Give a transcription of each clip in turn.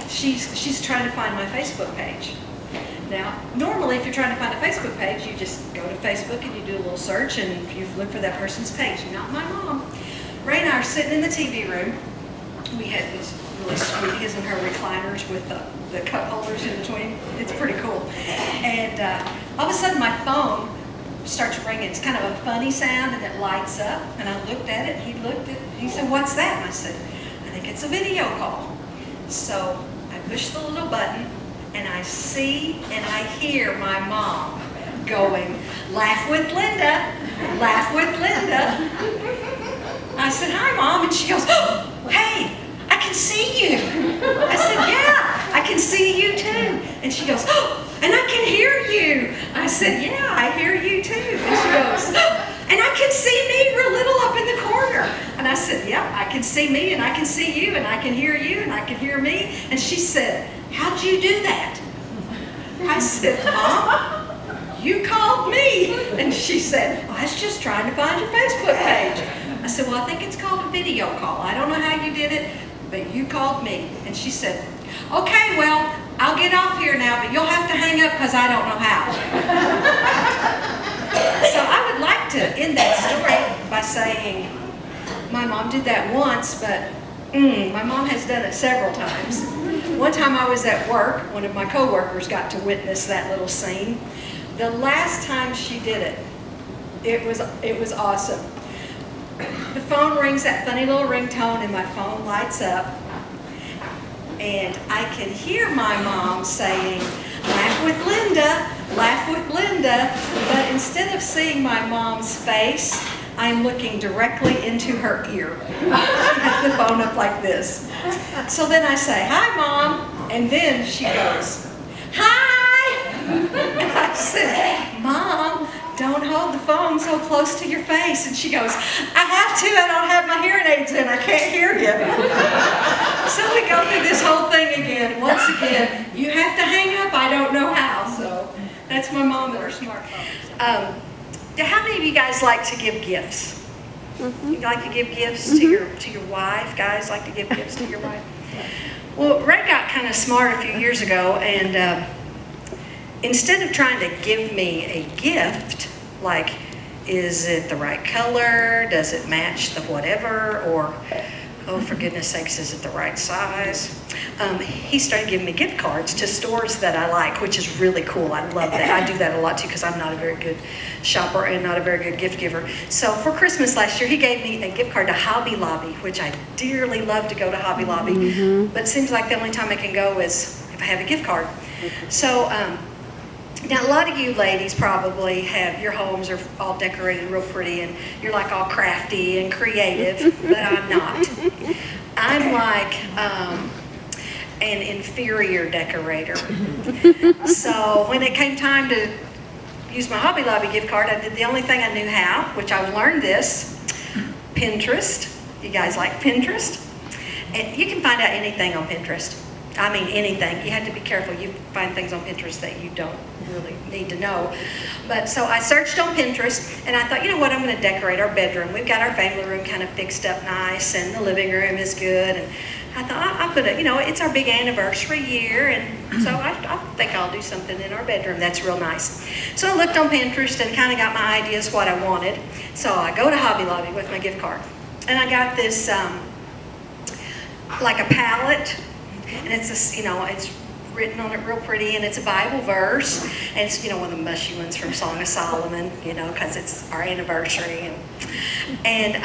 she's trying to find my Facebook page. Now, normally if you're trying to find a Facebook page, you just go to Facebook and you do a little search and you look for that person's page. Not my mom. Ray and I are sitting in the TV room. We had these really sweet his and her recliners with the cup holders in between. It's pretty cool. And all of a sudden my phone starts ringing. It's kind of a funny sound and it lights up. And I looked at it and he looked at it. He said, "What's that?" And I said, "I think it's a video call." So I push the little button and I see and I hear my mom going, "Laugh with Linda, laugh with Linda." I said, "Hi, Mom." And she goes, "Oh, hey, I can see you." I said, "Yeah, I can see you too." And she goes, "Oh, and I can hear you." I said, "Yeah, I hear you too." And she goes, "Oh, and I can see me real little up in the corner." And I said, "Yeah, I can see me and I can see you and I can hear you and I can hear me." And she said, "How'd you do that?" I said, "Mom, you called me." And she said, "I was just trying to find your Facebook page." I said, "Well, I think it's called a video call. I don't know how you did it, but you called me." And she said, "Okay, well, I'll get off here now, but you'll have to hang up because I don't know how." So I would like to end that story by saying, my mom did that once, but my mom has done it several times. One time I was at work, one of my co-workers got to witness that little scene. The last time she did it was awesome. The phone rings, that funny little ringtone, and my phone lights up. And I can hear my mom saying, "Laugh with Linda, laugh with Linda." But instead of seeing my mom's face, I'm looking directly into her ear. She has the phone up like this. So then I say, "Hi, Mom." And then she goes, "Hi." And I said, "Mom, don't hold the phone so close to your face." And she goes, "I have to, I don't have my hearing aids in, I can't hear you." So we go through this whole thing again. Once again, you have to hang up, I don't know how. So that's my mom and her smartphone. How many of you guys like to give gifts? You like to give gifts to your wife? Guys like to give gifts to your wife? Well, Ray got kind of smart a few years ago, and instead of trying to give me a gift, like, is it the right color? Does it match the whatever? Or, oh, for goodness sakes, is it the right size? He started giving me gift cards to stores that I like, which is really cool. I love that. I do that a lot too because I'm not a very good shopper and not a very good gift giver. So for Christmas last year, he gave me a gift card to Hobby Lobby, which I dearly love to go to Hobby Lobby. But it seems like the only time I can go is if I have a gift card. So now a lot of you ladies probably have, your homes are all decorated real pretty and you're like all crafty and creative, but I'm not. I'm like an inferior decorator. So when it came time to use my Hobby Lobby gift card, I did the only thing I knew how, which I learned this, Pinterest. You guys like Pinterest? And you can find out anything on Pinterest. I mean anything. You have to be careful. You find things on Pinterest that you don't really need to know. But so I searched on Pinterest and I thought, you know what, I'm going to decorate our bedroom. We've got our family room kind of fixed up nice and the living room is good. And I thought, I'm going to, you know, it's our big anniversary year, and so I think I'll do something in our bedroom that's real nice. So I looked on Pinterest and kind of got my ideas what I wanted. So I go to Hobby Lobby with my gift card. And I got this, like a palette. And it's this, you know, it's written on it real pretty, and it's a Bible verse, and it's, you know, one of the mushy ones from Song of Solomon, you know, because it's our anniversary, and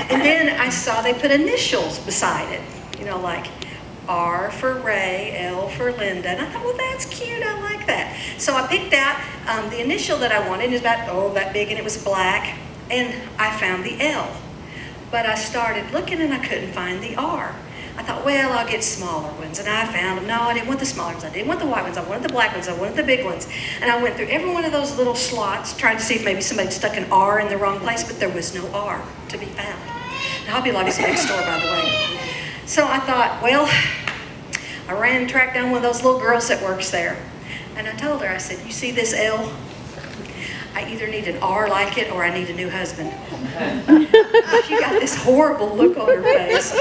then I saw they put initials beside it, you know, like R for Ray, L for Linda, and I thought, well, that's cute, I like that. So I picked out the initial that I wanted. It was about, oh, that big, and it was black, and I found the L, but I started looking and I couldn't find the R. I thought, well, I'll get smaller ones, and I found them. No, I didn't want the smaller ones. I didn't want the white ones. I wanted the black ones. I wanted the big ones. And I went through every one of those little slots, trying to see if maybe somebody stuck an R in the wrong place, but there was no R to be found. Now, Hobby Lobby's a big store, by the way. So I thought, well, I ran and tracked down one of those little girls that works there. And I told her, I said, you see this L? I either need an R like it or I need a new husband. She got this horrible look on her face.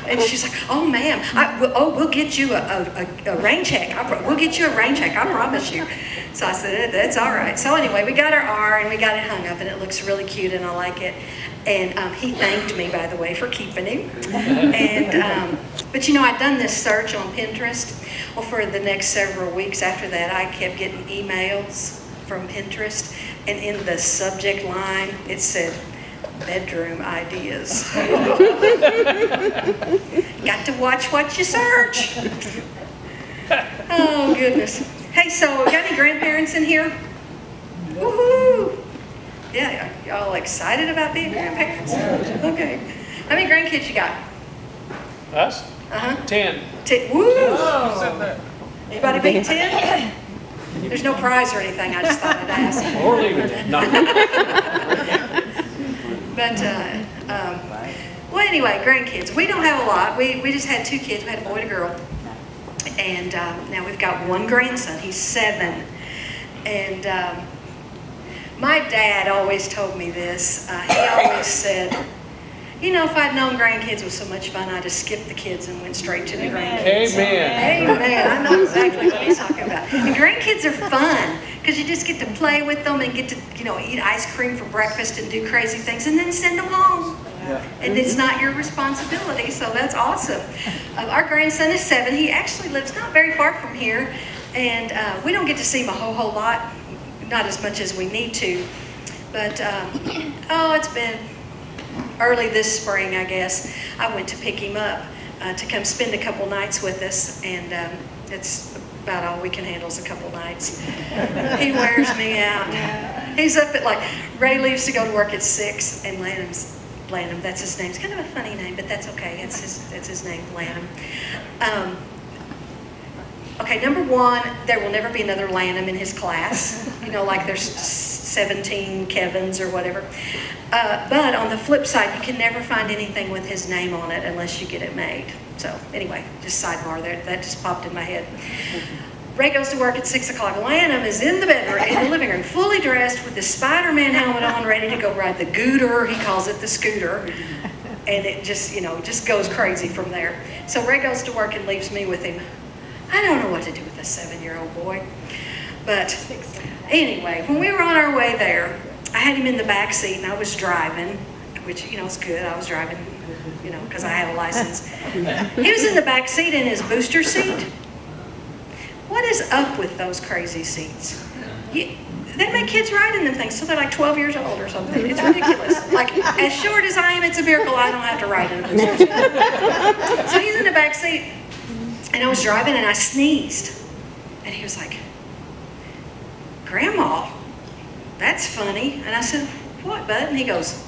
And she's like, oh, ma'am, we'll get you a rain check. We'll get you a rain check, I promise you. So I said, that's all right. So anyway, we got our R and we got it hung up and it looks really cute and I like it. And he thanked me, by the way, for keeping him. And, but you know, I'd done this search on Pinterest. Well, for the next several weeks after that, I kept getting emails from Pinterest. And in the subject line, it said, bedroom ideas. Got to watch what you search. Oh, goodness. Hey, so got any grandparents in here? Woohoo! Yeah, y'all excited about being grandparents? Okay. How many grandkids you got? Us? 10. Woo! Anybody beat 10? There's no prize or anything, I just thought I'd ask. Or leave it. No. But, well, anyway, grandkids. We don't have a lot. We just had 2 kids. We had a boy and a girl. And now we've got 1 grandson. He's 7. And my dad always told me this. He always said, you know, if I'd known grandkids was so much fun, I'd have skipped the kids and went straight to the grandkids. Amen. Amen. I know exactly what he's talking about. And grandkids are fun because you just get to play with them and get to, you know, eat ice cream for breakfast and do crazy things and then send them home. And it's not your responsibility, so that's awesome. Our grandson is 7. He actually lives not very far from here, and we don't get to see him a whole lot, not as much as we need to. But, oh, it's been early this spring, I guess. I went to pick him up to come spend a couple nights with us, and it's about all we can handle is a couple nights. He wears me out. He's up at, like, Ray leaves to go to work at 6, and Lanham, that's his name. It's kind of a funny name, but that's okay. It's his name, Lanham. Okay, number 1, there will never be another Lanham in his class. You know, like there's 17 Kevins or whatever. But on the flip side, you can never find anything with his name on it unless you get it made. So anyway, just sidebar there. That just popped in my head. Ray goes to work at 6 o'clock. Lanham is in the bedroom, in the living room, fully dressed with his Spider-Man helmet on, ready to go ride the gooter. He calls it the scooter. And it just, you know, just goes crazy from there. So Ray goes to work and leaves me with him. I don't know what to do with a 7-year-old boy. But anyway, when we were on our way there, I had him in the back seat and I was driving, which, you know, is good. I was driving, you know, because I have a license. He was in the back seat in his booster seat. What is up with those crazy seats? They make kids ride in them things till they're like 12 years old or something. It's ridiculous. Like, as short as I am, it's a miracle I don't have to ride in a booster seat. So he's in the back seat, and I was driving and I sneezed. And he was like, Grandma, that's funny. And I said, what, bud? And he goes,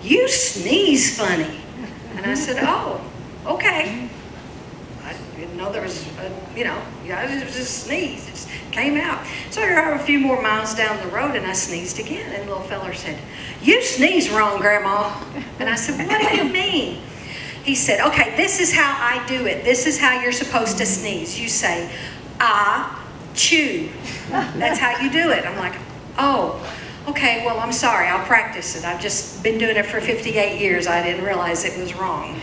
you sneeze funny. And I said, oh, okay. I didn't know there was, you know, it was just a sneeze. It just came out. So I drove a few more miles down the road and I sneezed again. And the little fella said, you sneeze wrong, Grandma. And I said, what do you mean? He said, okay, this is how I do it. This is how you're supposed to sneeze. You say, ah, chew. That's how you do it. I'm like, oh, okay, well, I'm sorry. I'll practice it. I've just been doing it for 58 years. I didn't realize it was wrong.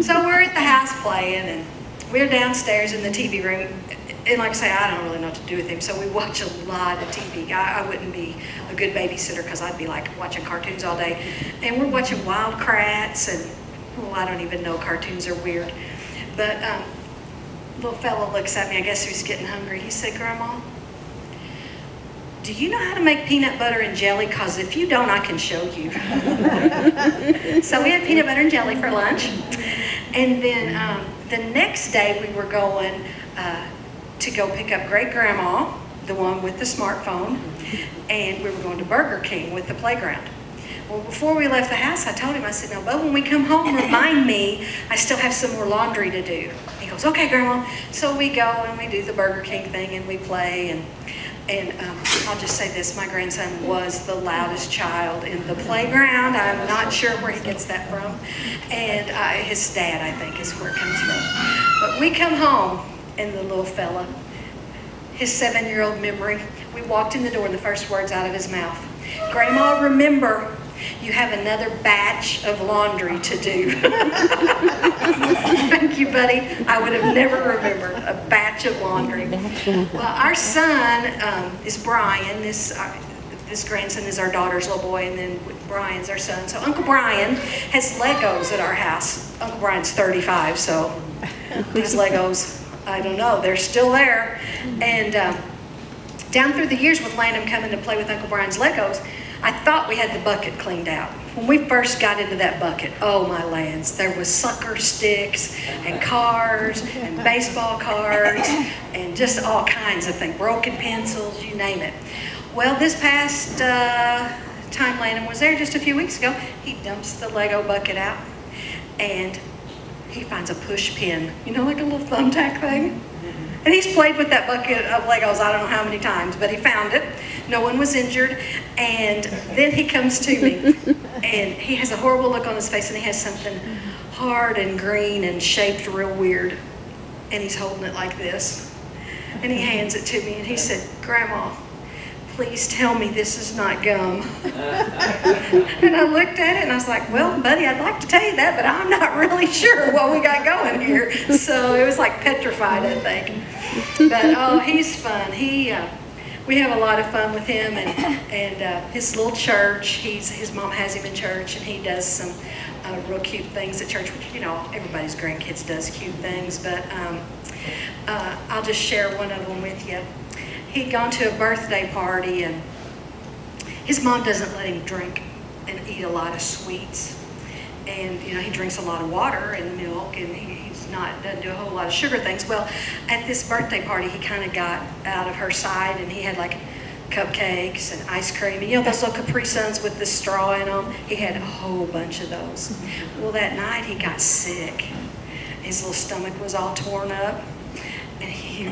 So we're at the house playing, and we're downstairs in the TV room. And like I say, I don't really know what to do with him, so we watch a lot of TV. I wouldn't be a good babysitter because I'd be like watching cartoons all day. And we're watching Wild Kratts, and well, I don't even know, cartoons are weird. But little fellow looks at me, I guess he was getting hungry. He said, Grandma, do you know how to make peanut butter and jelly? Because if you don't, I can show you. So we had peanut butter and jelly for lunch. And then the next day we were going to go pick up great grandma, the one with the smartphone, and we were going to Burger King with the playground. Well, before we left the house, I told him, I said, no, but when we come home, remind me, I still have some more laundry to do. He goes, okay, Grandma. So we go and we do the Burger King thing and we play. And I'll just say this, my grandson was the loudest child in the playground. I'm not sure where he gets that from. And his dad, I think, is where it comes from. But we come home, and the little fella, his 7-year-old memory, We walked in the door and the first words out of his mouth, "Grandma, remember, you have another batch of laundry to do." Thank you, buddy. I would have never remembered a batch of laundry. Well, our son is Brian. This grandson is our daughter's little boy, and then Brian's our son. So Uncle Brian has Legos at our house. Uncle Brian's 35, so these Legos, I don't know, they're still there. And down through the years with Landon coming to play with Uncle Brian's Legos, I thought we had the bucket cleaned out. When we first got into that bucket, oh my lands, there was sucker sticks and cars and baseball cards and just all kinds of things, broken pencils, you name it. Well, this past time Landon was there just a few weeks ago, he dumps the Lego bucket out and he finds a push pin, you know, like a little thumbtack thing. And he's played with that bucket of Legos I don't know how many times, but he found it. No one was injured. And then he comes to me and he has a horrible look on his face and he has something hard and green and shaped real weird. And he's holding it like this. And he hands it to me and he said, "Grandma, please tell me this is not gum." And I looked at it and I was like, "Well, buddy, I'd like to tell you that, but I'm not really sure what we got going here." So it was like petrified, I think. But oh, he's fun. We have a lot of fun with him and his little church. His mom has him in church and he does some real cute things at church, which, you know, everybody's grandkids does cute things, but I'll just share one of them with you. He'd gone to a birthday party and his mom doesn't let him drink and eat a lot of sweets. And, you know, he drinks a lot of water and milk and doesn't do a whole lot of sugar things. Well, at this birthday party, he kind of got out of her side and he had like cupcakes and ice cream. And, you know, those little Capri Suns with the straw in them? He had a whole bunch of those. Well, that night he got sick. His little stomach was all torn up. And he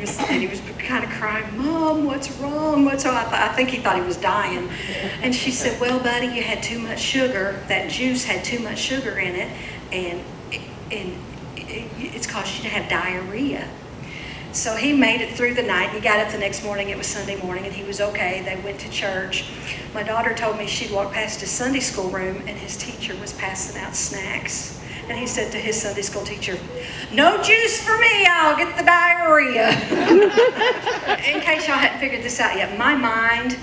was kind of crying, "Mom, what's wrong? What's wrong?" I think he thought he was dying. And she said, "Well, buddy, you had too much sugar. That juice had too much sugar in it, and it's caused you to have diarrhea." So he made it through the night. He got up the next morning. It was Sunday morning, and he was okay. They went to church. My daughter told me she'd walked past his Sunday school room, and his teacher was passing out snacks. And he said to his Sunday school teacher, "No juice for me, I'll get the diarrhea." In case y'all hadn't figured this out yet, my mind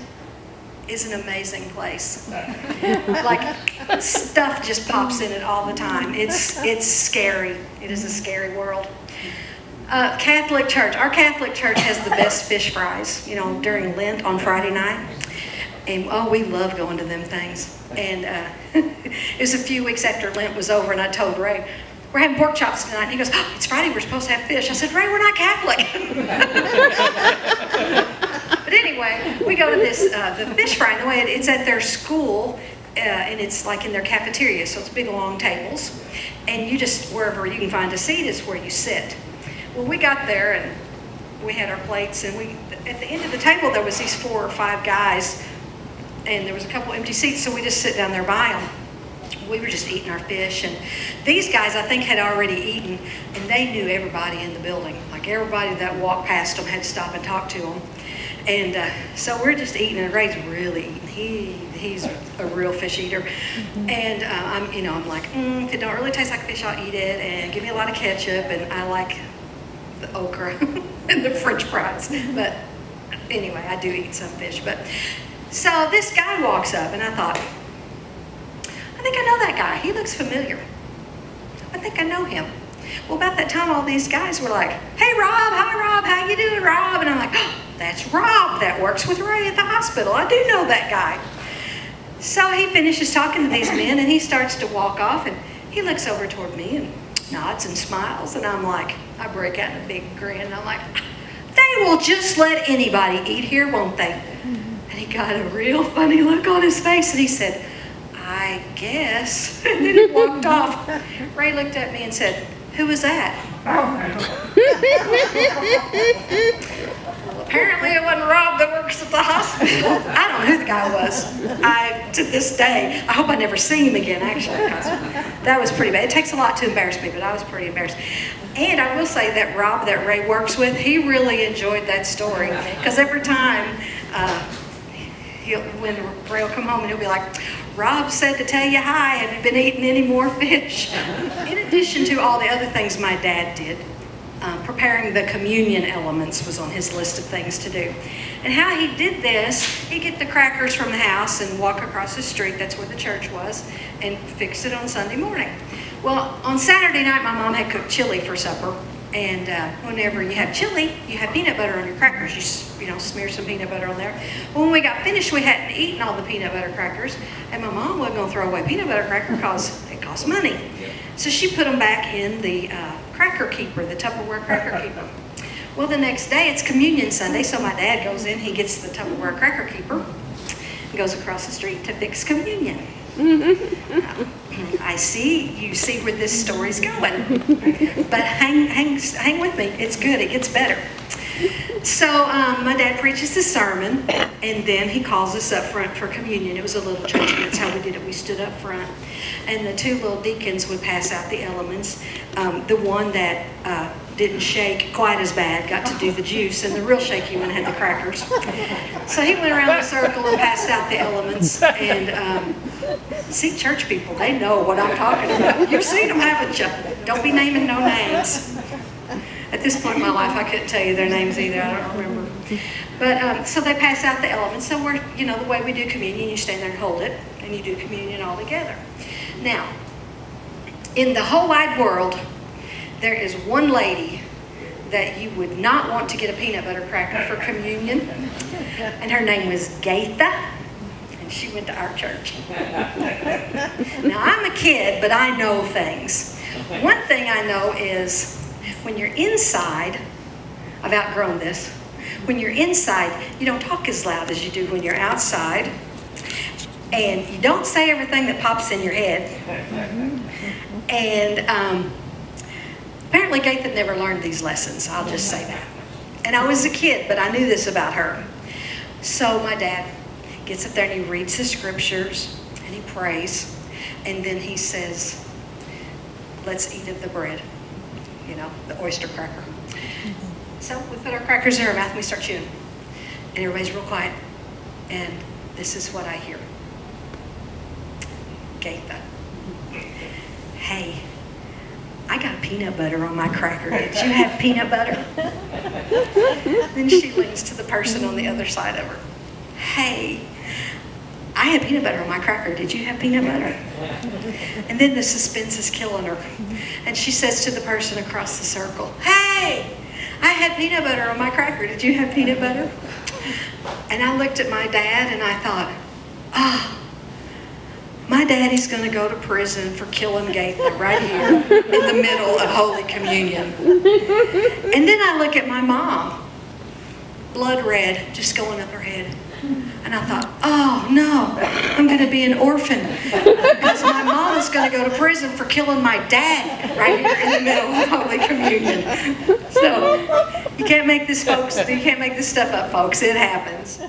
is an amazing place. Like, stuff just pops in it all the time. It's scary. It is a scary world. Catholic church. Our Catholic church has the best fish fries, you know, during Lent on Friday night. And oh, we love going to them things. And it was a few weeks after Lent was over and I told Ray, "We're having pork chops tonight." And he goes, "Oh, it's Friday, we're supposed to have fish." I said, "Ray, we're not Catholic." But anyway, we go to this, the fish fry, and the way it's at their school, and it's like in their cafeteria, so it's big long tables. And you just, wherever you can find a seat is where you sit. Well, we got there and we had our plates and at the end of the table there was these 4 or 5 guys and there was a couple empty seats, so we just sit down there by them. We were just eating our fish, and these guys I think had already eaten, and they knew everybody in the building. Like everybody that walked past them had to stop and talk to them. And so we're just eating, and Ray's really eating. He's a real fish eater. And I'm like, if it don't really taste like fish, I'll eat it, and give me a lot of ketchup, and I like the okra and the French fries. But anyway, I do eat some fish. But so this guy walks up, and I thought, I think I know that guy. He looks familiar. I think I know him. Well, about that time, all these guys were like, "Hey, Rob, hi, Rob, how you doing, Rob?" And I'm like, "Oh, that's Rob that works with Ray at the hospital. I do know that guy." So he finishes talking to these men, and he starts to walk off, and he looks over toward me and nods and smiles, and I'm like, I break out in a big grin, and I'm like, "They will just let anybody eat here, won't they?" And he got a real funny look on his face, and he said, "I guess." And then he walked off. Ray looked at me and said, "Who was that?" Well, apparently it wasn't Rob that works at the hospital. I don't know who the guy was. To this day, I hope I never see him again, actually, because that was pretty bad. It takes a lot to embarrass me, but I was pretty embarrassed. And I will say that Rob that Ray works with, he really enjoyed that story, because every time when Ray will come home and he'll be like, Rob said to tell you hi, have you been eating any more fish? In addition to all the other things my dad did, preparing the communion elements was on his list of things to do. And how he did this, he'd get the crackers from the house and walk across the street, that's where the church was, and fix it on Sunday morning. Well, on Saturday night, my mom had cooked chili for supper. And whenever you have chili, you have peanut butter on your crackers. You smear some peanut butter on there. Well, when we got finished, we hadn't eaten all the peanut butter crackers. And my mom wasn't going to throw away peanut butter cracker because it cost money. So she put them back in the cracker keeper, the Tupperware cracker keeper. Well, the next day, it's Communion Sunday, so my dad goes in, he gets the Tupperware cracker keeper, and goes across the street to fix communion. You see where this story's going. But hang with me, it's good, it gets better. So my dad preaches the sermon, and then he calls us up front for communion. It was a little church, and that's how we did it. We stood up front, and the two little deacons would pass out the elements. The one that didn't shake quite as bad got to do the juice, and the real shaky one had the crackers. So he went around the circle and passed out the elements, and see, church people, they know what I'm talking about. You've seen them, haven't you? Don't be naming no names. At this point in my life, I couldn't tell you their names either. I don't remember. But so they pass out the elements. So we're, the way we do communion, you stand there and hold it, and you do communion all together. Now, in the whole wide world, there is one lady that you would not want to get a peanut butter cracker for communion, and her name was Gaitha. She went to our church. Now, I'm a kid, but I know things. One thing I know is when you're inside, I've outgrown this, when you're inside, you don't talk as loud as you do when you're outside, and you don't say everything that pops in your head. And apparently Gaitha never learned these lessons, I'll just say that. And I was a kid, but I knew this about her. So my dad gets up there and he reads the scriptures and he prays, and then he says, let's eat of the bread, the oyster cracker. So we put our crackers in our mouth and we start chewing, and everybody's real quiet, and this is what I hear. Gaitha, hey, I got peanut butter on my cracker. Did you have peanut butter? Then she leans to the person on the other side of her. Hey, I had peanut butter on my cracker. Did you have peanut butter? And then the suspense is killing her. And she says to the person across the circle, hey, I had peanut butter on my cracker. Did you have peanut butter? And I looked at my dad and I thought, my daddy's going to go to prison for killing Gaitha right here in the middle of Holy Communion. And then I look at my mom, blood red, just going up her head. And I thought, oh no, I'm going to be an orphan because my mom is going to go to prison for killing my dad right here in the middle of Holy Communion. So you can't make this stuff up, folks. It happens.